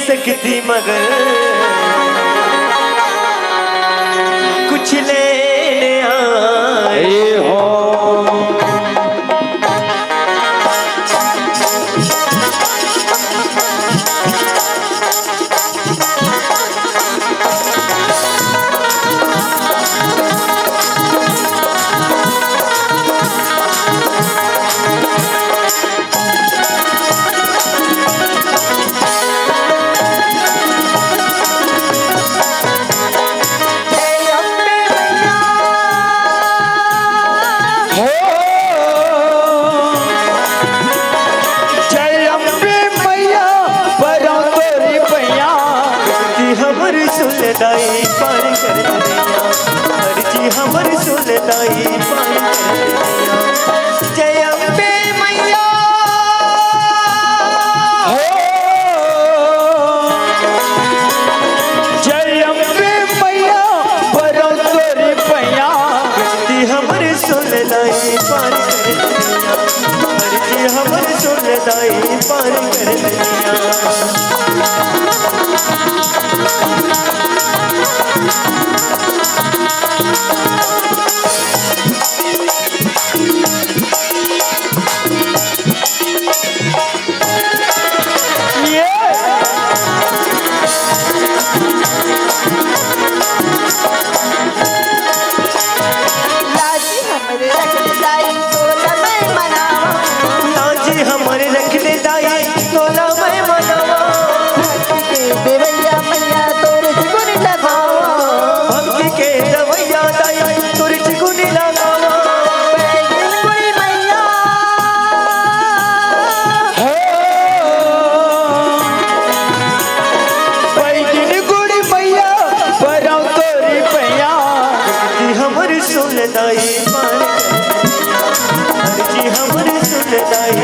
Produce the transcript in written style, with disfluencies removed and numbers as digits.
सकती मगर कुछ लेने आए हो। सुलदाई पार कर दिया अर्जी हमर सुलदाई पार कर दिया। जय अम्बे मैया जय अम्बे मैया बरो तोरी पैया अर्जी हमर सुलदाई पार कर दिया अर्जी हमर सुलदाई पार कर दिया। हमारे रखने दाई तोला मैं मनावा देवैया मैया तोरे गुनी लगावा भक्ति के देवैया दाई तोरे गुनी लगावा कोई मैया पैगिन गुड़ी मैया बराव तोरी पैया हमारी सुलदाई पार जी हमारी सुलदाई